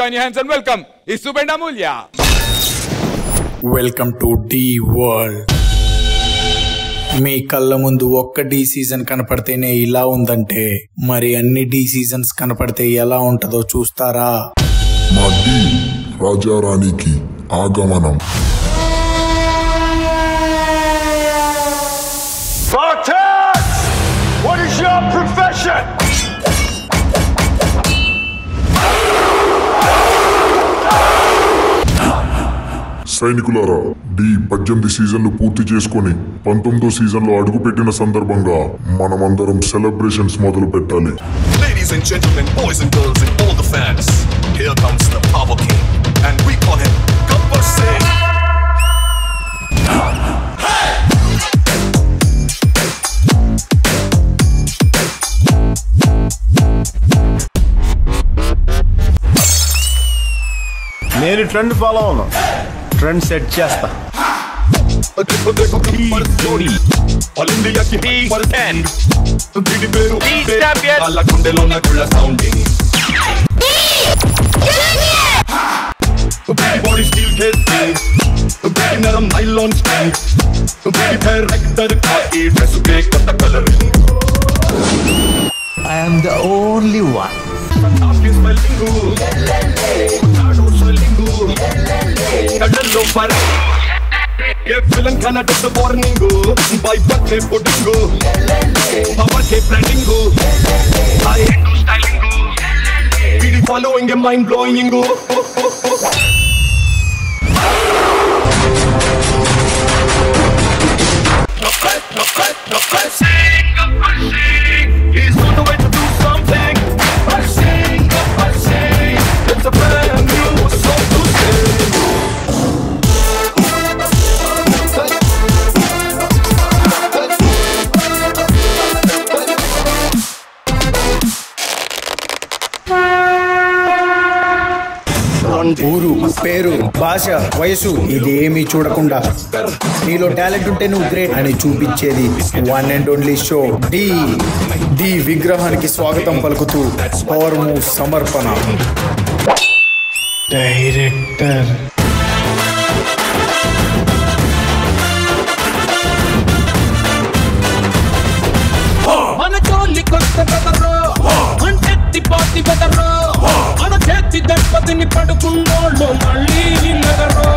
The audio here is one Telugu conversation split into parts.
join your hands and welcome Isub and Amulya. Welcome to D World. మీ కళ్ళ ముందు ఒక్క డి సీజన్ కనపడితేనే ఇలా ఉందంటే మరి అన్ని డి సీజన్స్ కనపడితే ఎలా ఉంటుందో చూస్తారా? మా డి రాజారాణికి ఆగమనం. What is your profession? సైనికులారా, డి 18 సీజన్లు పూర్తి చేసుకొని 19వ సీజన్లో అడుగుపెట్టిన సందర్భంగా మనమందరం సెలబ్రేషన్స్ మొదలు పెట్టాలి. Ladies and gentlemen, boys and girls and all the fans, here comes the Power King and we call him Gabbar Singh. నేను ట్రెండ్ ఫాలో అవును, ట్రెండ్ సెట్ చేస్తా. All India ki Gabbar Singh. Didi peru alla kundelo na kulla sounding. Baby body steel casing, baby naram nylon string, baby hair actor ka e dress ke katta coloring. I am the only one. Fantastic smelling good, Tado smelling good, kadallo par. Ye villain kana just a warning go, by birthday pudding go, power ke branding go, I do styling go, we following a mind blowing go. He's on the way to do something. It's a brand new song to sing. ఊరు, పేరు, భాష, వయసు ఇదేమీ చూడకుండా నీలో టాలెంట్ ఉంటే నువ్వు గ్రేట్ అని చూపించేది one and only show the విగ్రహానికి స్వాగతం పలుకుతూ పవర్ మూవ్ సమర్పణ. డైరెక్టర్ మన జోలి కొత్త బెదరో అంటెత్తి పాతి బెదరో మన చేతి దెబ్బతిని పడుకున్నోళ్ళు మళ్ళీ నగరో.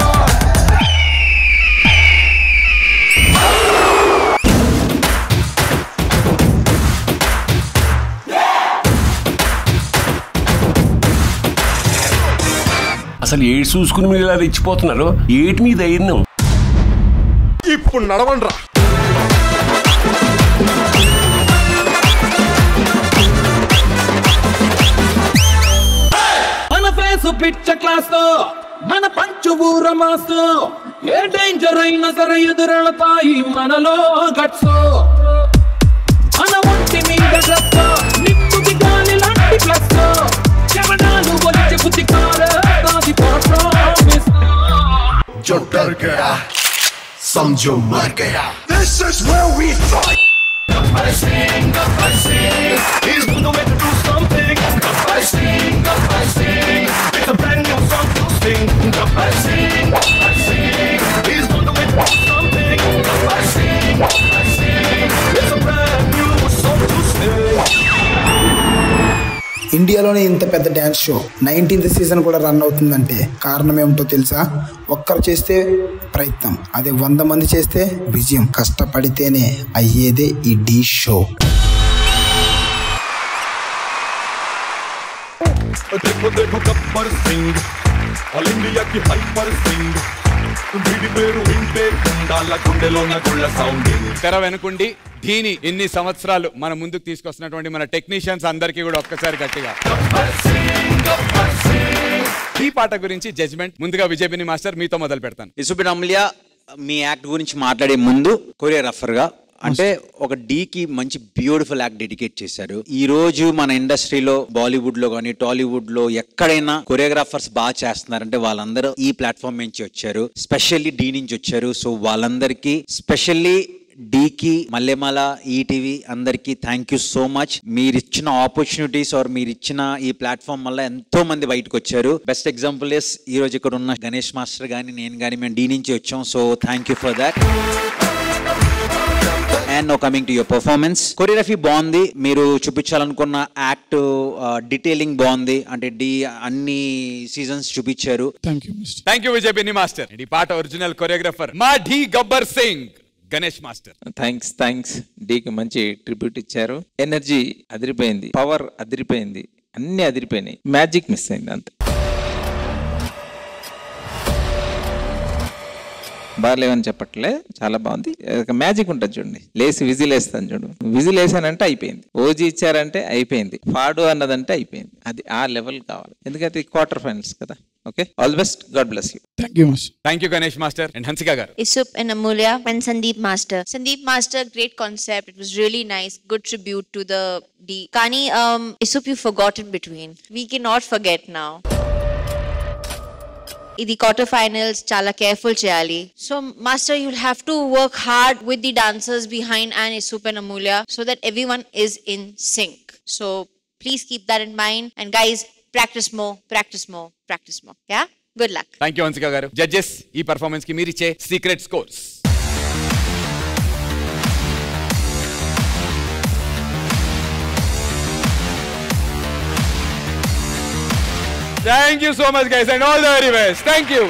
అసలు ఏడు చూసుకుని మీరు ఇలా రెచ్చిపోతున్నారు, ఏటి మీద ధైర్యం? ఇప్పుడు నడవండ్రా. మన ఫేసు పిచ్చ క్లాస్ మన పంచు ఊర మాసు ఏ డేంజర్ అయినా సరే ఎదురెళ్తాయి మనలో గట్స్. మన ఒంటి మీద డ్రెస్ నిప్పుకి గాలి లాంటి ప్లస్ జవనాలు వచ్చి బుద్ధి కారది ప్రామిస్. जो डर गया समझो मर गया. This is where we fight. Gabbar Singh, he's on the way to do something. Gabbar Singh, it's a brand new song to sing. Gabbar Singh, he's on the way to do something. Gabbar Singh, it's a brand new song to sing. ఇండియాలోనే ఇంత పెద్ద డ్యాన్స్ షో 19th సీజన్ కూడా రన్ అవుతుందంటే కారణం ఏమిటో తెలుసా? ఒక్కరు చేస్తే ప్రయత్నం, అదే 100 మంది చేస్తే విజయం. కష్టపడితేనే అయ్యేదే ఈ డి షో. देखो देखो गब्बर सिंह, ऑल इंडिया की हाइपर सिंह, दीदी पेरू इंटे కుండాల గుండెలోన గుళ్ళ సౌండింగ్. తెర వెనుకుండి దీని ఇన్ని సంవత్సరాలు మన ముందుకు తీసుకొస్తున్నటువంటి మన టెక్నీషియన్స్ అందరికీ కూడా ఒక్కసారి గట్టిగా ఈ పాట గురించి జడ్జ్మెంట్. ముందుగా విజయబిని మాస్టర్ మీతో మొదలు పెడతాను. ఇసుబ్ అండ్ అమూల్య, మీ యాక్ట్ గురించి మాట్లాడే ముందు కొరియోగ్రాఫర్ గా అంటే ఒక డీకి మంచి బ్యూటిఫుల్ యాక్ట్ డెడికేట్ చేశారు. ఈ రోజు మన ఇండస్ట్రీలో బాలీవుడ్ లో కానీ టాలీవుడ్ లో ఎక్కడైనా కొరియోగ్రాఫర్స్ బాగా చేస్తున్నారంటే వాళ్ళందరూ ఈ ప్లాట్ఫామ్ నుంచి వచ్చారు, స్పెషల్లీ డీ నుంచి వచ్చారు. సో వాళ్ళందరికీ స్పెషల్లీ డీకి మల్లెమాల ఈటీవీ అందరికి థ్యాంక్ యూ సో మచ్. మీరు ఇచ్చిన ఆపర్చునిటీస్ ఆర్ మీరు ఇచ్చిన ఈ ప్లాట్ఫామ్ వల్ల ఎంతో మంది బయటకు వచ్చారు. బెస్ట్ ఎగ్జాంపుల్ ఇస్ ఈ రోజు ఇక్కడ ఉన్న గణేష్ మాస్టర్ గానీ నేను కానీ మేము డీ నుంచి వచ్చాం. So thank you for that. And no coming to your performance. Choreography బాగుంది, మీరు చూపించాలనుకున్న యాక్ట్ డీటెయిలింగ్ బాగుంది. అంటే డి అన్ని సీజన్స్ చూపించారు. Thank you Vijay Binni master. ఈ పాట ఒరిజినల్ కొరియోగ్రాఫర్ మా డి గబ్బర్ సింగ్ గణేష్ మాస్టర్. థ్యాంక్స్ డీకి మంచి ట్రిబ్యూట్ ఇచ్చారు. ఎనర్జీ అదిరిపోయింది, పవర్ అదిరిపోయింది, అన్ని అదిరిపోయినాయి. మ్యాజిక్ మిస్ అయింది అంతే. బాగాలేవని చెప్పట్లే, చాలా బాగుంది. మ్యాజిక్ ఉంటుంది చూడండి. లేసి విజిల్ వేస్తాను చూడు, విజిల్ వేసానంటే అయిపోయింది. ఓజీ ఇచ్చారంటే అయిపోయింది. ఫాడు అన్నదంటే అయిపోయింది. అది ఆ లెవెల్ కావాలి, ఎందుకంటే క్వార్టర్ ఫైనల్స్ కదా. Okay, all the best, God bless you. Thank you Ganesh master and Hansika గారు. Isup and Amulya and Sandeep Master. Sandeep Master, great concept. It was really nice. Good tribute to the D. Kani, Isup, you forgot in between. We cannot forget now. ఇది క్వార్టర్ ఫైనల్స్ చాలా కేర్ఫుల్ చేయాలి. So master, you'll have to work hard with the dancers behind and Isup and Amulya so that everyone is in sync. So please keep that in mind. And guys, practice more. Yeah? Good luck. Thank you Hansika గారు. జడ్జెస్, ఈ పర్ఫార్మెన్స్ కి మీరిచ్చే secret scores. Thank you so much guys and all the very best. Thank you.